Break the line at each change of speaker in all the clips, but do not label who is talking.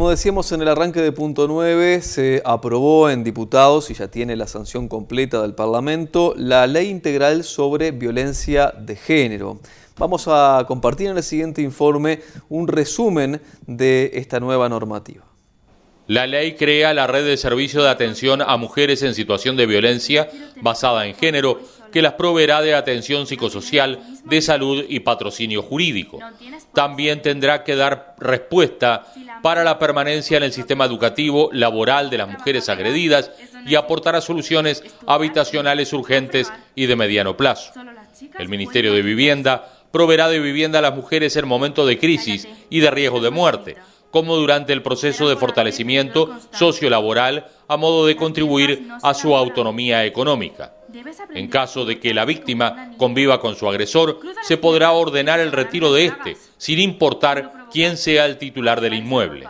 Como decíamos en el arranque de punto 9, se aprobó en diputados y ya tiene la sanción completa del Parlamento la Ley Integral sobre Violencia de Género. Vamos a compartir en el siguiente informe un resumen de esta nueva normativa.
La ley crea la red de servicio de atención a mujeres en situación de violencia basada en género, que las proveerá de atención psicosocial, de salud y patrocinio jurídico. También tendrá que dar respuesta para la permanencia en el sistema educativo, laboral de las mujeres agredidas y aportará soluciones habitacionales urgentes y de mediano plazo. El Ministerio de Vivienda proveerá de vivienda a las mujeres en momentos de crisis y de riesgo de muerte, como durante el proceso de fortalecimiento sociolaboral a modo de contribuir a su autonomía económica. En caso de que la víctima conviva con su agresor, se podrá ordenar el retiro de éste, sin importar quién sea el titular del inmueble.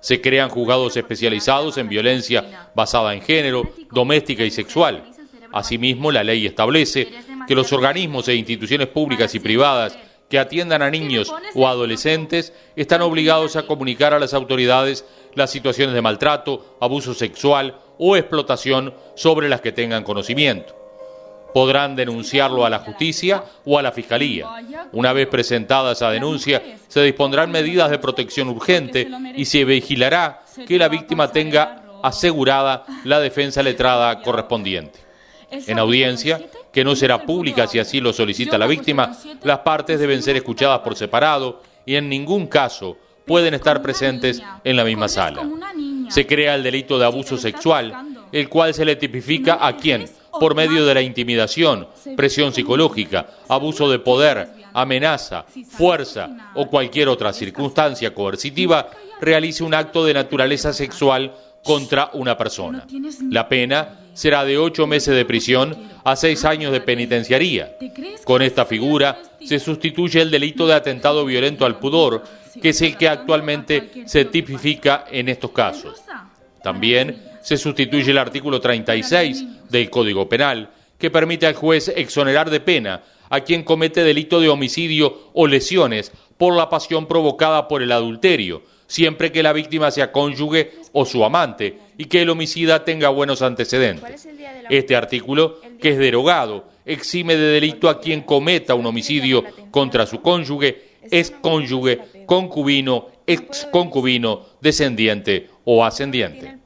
Se crean juzgados especializados en violencia basada en género, doméstica y sexual. Asimismo, la ley establece que los organismos e instituciones públicas y privadas que atiendan a niños o adolescentes están obligados a comunicar a las autoridades las situaciones de maltrato, abuso sexual o explotación sobre las que tengan conocimiento. Podrán denunciarlo a la justicia o a la fiscalía. Una vez presentada esa denuncia, se dispondrán medidas de protección urgente y se vigilará que la víctima tenga asegurada la defensa letrada correspondiente. En audiencia, que no será pública si así lo solicita la víctima, las partes deben ser escuchadas por separado y en ningún caso pueden estar presentes en la misma sala. Se crea el delito de abuso sexual, el cual se le tipifica a quien, por medio de la intimidación, presión psicológica, abuso de poder, amenaza, fuerza o cualquier otra circunstancia coercitiva, realice un acto de naturaleza sexual contra una persona. La pena será de 8 meses de prisión a 6 años de penitenciaría. Con esta figura se sustituye el delito de atentado violento al pudor, que es el que actualmente se tipifica en estos casos. También se sustituye el artículo 36 del Código Penal, que permite al juez exonerar de pena a quien comete delito de homicidio o lesiones por la pasión provocada por el adulterio, siempre que la víctima sea cónyuge o su amante y que el homicida tenga buenos antecedentes. Este artículo, que es derogado, exime de delito a quien cometa un homicidio contra su cónyuge, excónyuge, concubino, exconcubino, descendiente o ascendiente.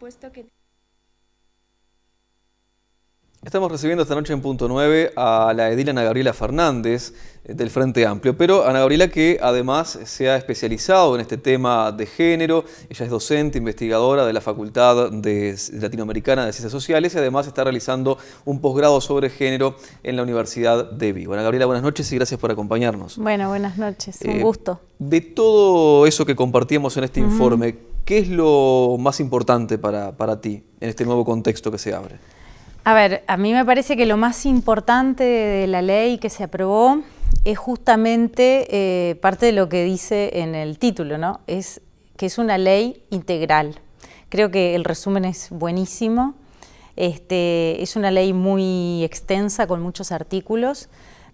Estamos recibiendo esta noche en punto 9 a la edil Ana Gabriela Fernández del Frente Amplio, pero Ana Gabriela que además se ha especializado en este tema de género. Ella es docente, investigadora de la Facultad Latinoamericana de Ciencias Sociales y además está realizando un posgrado sobre género en la Universidad de Vigo. Ana Gabriela, buenas noches y gracias por acompañarnos.
Bueno, buenas noches, un gusto.
De todo eso que compartíamos en este informe, ¿qué es lo más importante para ti en este nuevo contexto que se abre?
A ver, a mí me parece que lo más importante de la ley que se aprobó es justamente parte de lo que dice en el título, ¿no? Es que es una ley integral. Creo que el resumen es buenísimo. Es una ley muy extensa con muchos artículos,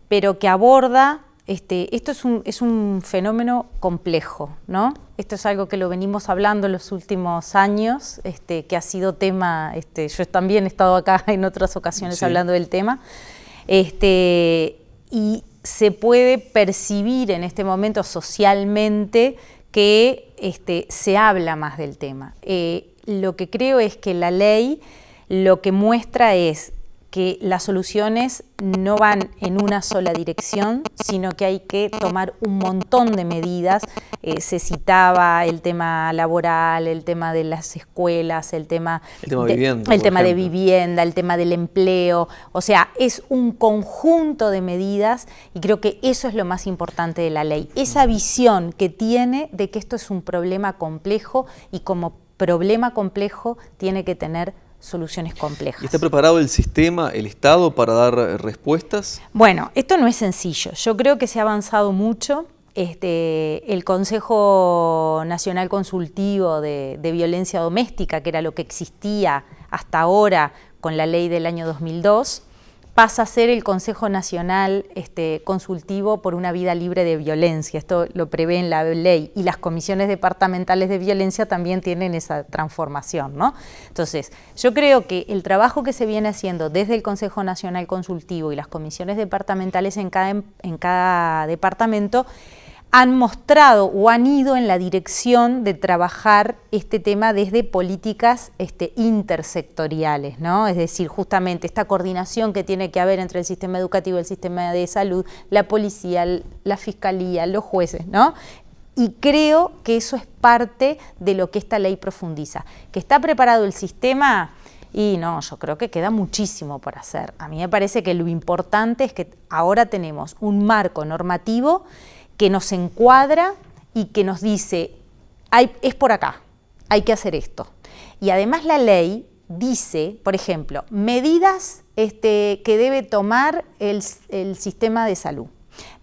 pero que aborda, esto es un fenómeno complejo, ¿no? Esto es algo que lo venimos hablando en los últimos años, que ha sido tema, yo también he estado acá en otras ocasiones hablando del tema, y se puede percibir en este momento socialmente que se habla más del tema. Lo que creo es que la ley lo que muestra es que las soluciones no van en una sola dirección, sino que hay que tomar un montón de medidas. Se citaba el tema laboral, el tema de las escuelas, el tema de vivienda, el tema del empleo. O sea, es un conjunto de medidas y creo que eso es lo más importante de la ley. Esa visión que tiene de que esto es un problema complejo y como problema complejo tiene que tener soluciones complejas.
¿Y está preparado el sistema, el Estado, para dar respuestas?
Bueno, esto no es sencillo. Yo creo que se ha avanzado mucho. El Consejo Nacional Consultivo de Violencia Doméstica, que era lo que existía hasta ahora con la ley del año 2002, pasa a ser el Consejo Nacional Consultivo por una Vida Libre de Violencia. Esto lo prevé en la ley, y las comisiones departamentales de violencia también tienen esa transformación, ¿no? Entonces, yo creo que el trabajo que se viene haciendo desde el Consejo Nacional Consultivo y las comisiones departamentales en cada departamento han mostrado o han ido en la dirección de trabajar este tema desde políticas intersectoriales, ¿no? Es decir, justamente esta coordinación que tiene que haber entre el sistema educativo, el sistema de salud, la policía, la fiscalía, los jueces, ¿no? Y creo que eso es parte de lo que esta ley profundiza. ¿Que está preparado el sistema? Y no, yo creo que queda muchísimo por hacer. A mí me parece que lo importante es que ahora tenemos un marco normativo que nos encuadra y que nos dice, es por acá, hay que hacer esto. Y además la ley dice, por ejemplo, medidas que debe tomar el sistema de salud,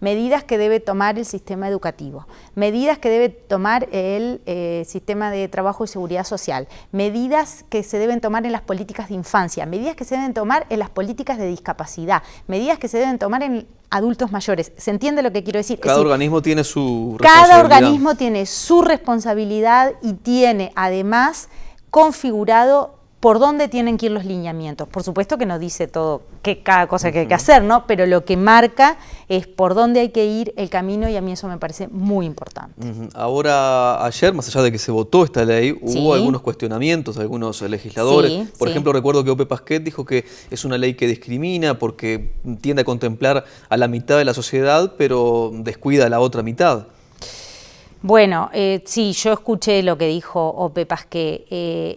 medidas que debe tomar el sistema educativo, medidas que debe tomar el sistema de trabajo y seguridad social, medidas que se deben tomar en las políticas de infancia, medidas que se deben tomar en las políticas de discapacidad, medidas que se deben tomar en adultos mayores. ¿Se entiende lo que quiero decir?
Cada organismo tiene su
responsabilidad. Cada organismo tiene su responsabilidad y tiene además configurado por dónde tienen que ir los lineamientos. Por supuesto que no dice todo, cada cosa que hay que hacer, ¿no? Pero lo que marca es por dónde hay que ir el camino, y a mí eso me parece muy importante.
Ahora, ayer, más allá de que se votó esta ley, hubo algunos cuestionamientos, algunos legisladores. Por ejemplo, recuerdo que Ope Pasquet dijo que es una ley que discrimina porque tiende a contemplar a la mitad de la sociedad, pero descuida a la otra mitad.
Bueno, sí, yo escuché lo que dijo Ope Pasquet.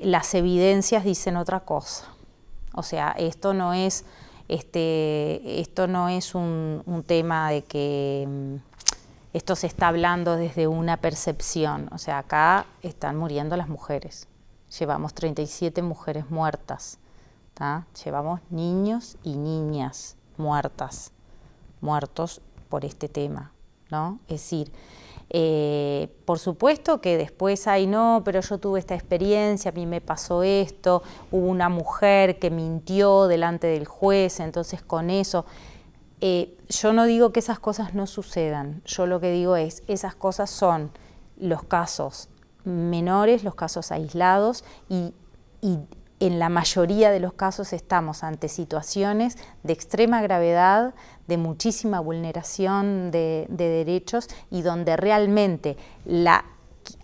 Las evidencias dicen otra cosa. O sea, esto no es un tema de que esto se está hablando desde una percepción. O sea, acá están muriendo las mujeres. Llevamos 37 mujeres muertas, ¿tá? Llevamos niños y niñas muertos por este tema, ¿no? Es decir, por supuesto que después pero yo tuve esta experiencia, a mí me pasó esto, hubo una mujer que mintió delante del juez, entonces con eso, yo no digo que esas cosas no sucedan, yo lo que digo es, esas cosas son los casos menores, los casos aislados, y en la mayoría de los casos estamos ante situaciones de extrema gravedad, de muchísima vulneración de derechos, y donde realmente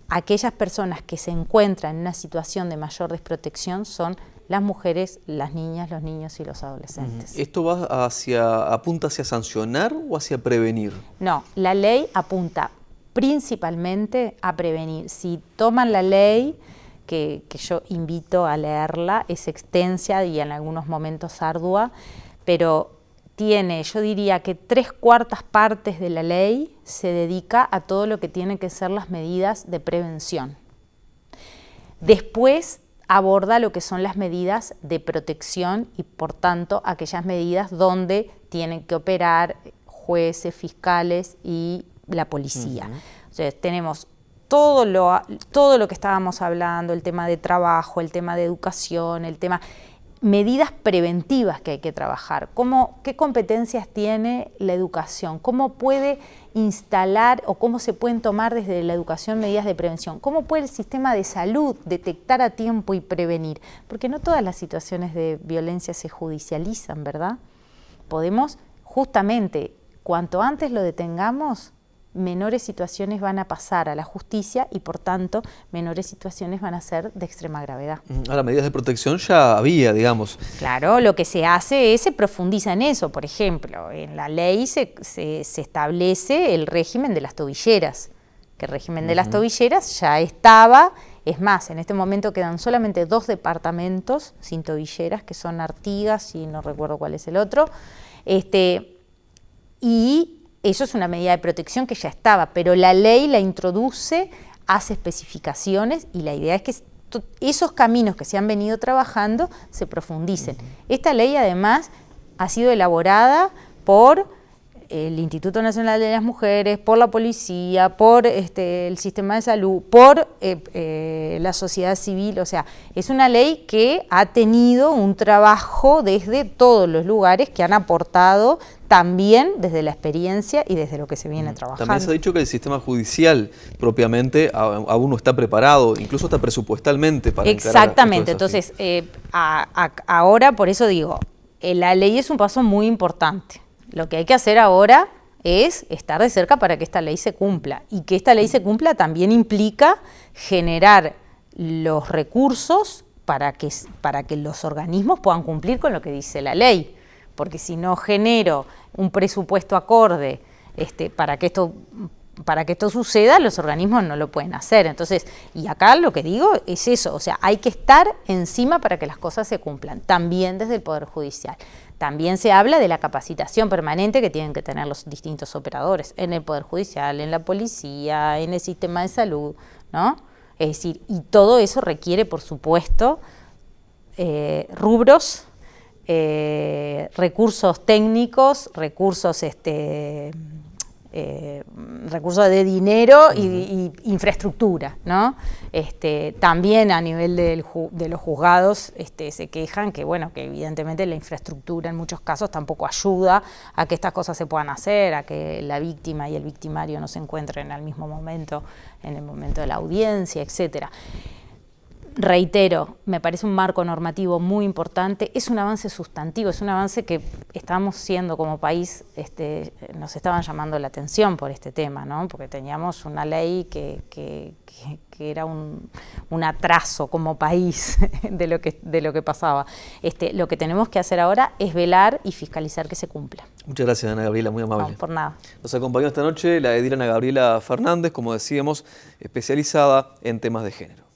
aquellas personas que se encuentran en una situación de mayor desprotección son las mujeres, las niñas, los niños y los adolescentes.
¿Esto apunta hacia sancionar o hacia prevenir?
No, la ley apunta principalmente a prevenir. Si toman la ley, que yo invito a leerla, es extensa y en algunos momentos ardua, pero tiene, yo diría que 3/4 partes de la ley se dedica a todo lo que tienen que ser las medidas de prevención. Después aborda lo que son las medidas de protección y, por tanto, aquellas medidas donde tienen que operar jueces, fiscales y la policía. Entonces, tenemos todo lo que estábamos hablando, el tema de trabajo, el tema de educación, medidas preventivas que hay que trabajar. ¿Qué competencias tiene la educación? ¿Cómo puede instalar o cómo se pueden tomar desde la educación medidas de prevención? ¿Cómo puede el sistema de salud detectar a tiempo y prevenir? Porque no todas las situaciones de violencia se judicializan, ¿verdad? Podemos, justamente, cuanto antes lo detengamos, menores situaciones van a pasar a la justicia y, por tanto, menores situaciones van a ser de extrema gravedad.
Ahora, medidas de protección ya había, digamos.
Claro, lo que se hace se profundiza en eso. Por ejemplo, en la ley se establece el régimen de las tobilleras, que el régimen de las tobilleras ya estaba. Es más, en este momento quedan solamente 2 departamentos sin tobilleras, que son Artigas y no recuerdo cuál es el otro. Y eso es una medida de protección que ya estaba, pero la ley la introduce, hace especificaciones, y la idea es que esos caminos que se han venido trabajando se profundicen. Esta ley, además, ha sido elaborada por el Instituto Nacional de las Mujeres, por la policía, por el sistema de salud, por la sociedad civil. O sea, es una ley que ha tenido un trabajo desde todos los lugares que han aportado también desde la experiencia y desde lo que se viene trabajando.
También se ha dicho que el sistema judicial propiamente aún no está preparado, incluso hasta presupuestalmente para
Exactamente, entonces ahora por eso digo, la ley es un paso muy importante. Lo que hay que hacer ahora es estar de cerca para que esta ley se cumpla. Y que esta ley se cumpla también implica generar los recursos para que los organismos puedan cumplir con lo que dice la ley. Porque si no genero un presupuesto acorde para que esto suceda, los organismos no lo pueden hacer. Entonces, y acá lo que digo es eso, o sea, hay que estar encima para que las cosas se cumplan, también desde el Poder Judicial. También se habla de la capacitación permanente que tienen que tener los distintos operadores en el Poder Judicial, en la policía, en el sistema de salud, ¿no? Es decir, y todo eso requiere, por supuesto, rubros, recursos técnicos, recursos de dinero y infraestructura, ¿no? También a nivel de los juzgados se quejan que, bueno, que evidentemente la infraestructura en muchos casos tampoco ayuda a que estas cosas se puedan hacer, a que la víctima y el victimario no se encuentren al mismo momento, en el momento de la audiencia, etcétera. Reitero, me parece un marco normativo muy importante, es un avance sustantivo, es un avance que estamos siendo como país, nos estaban llamando la atención por este tema, ¿no? Porque teníamos una ley que era un atraso como país de lo que pasaba. Lo que tenemos que hacer ahora es velar y fiscalizar que se cumpla.
Muchas gracias, Ana Gabriela, muy amable.
No, por nada.
Nos acompañó esta noche la edil Ana Gabriela Fernández, como decíamos, especializada en temas de género.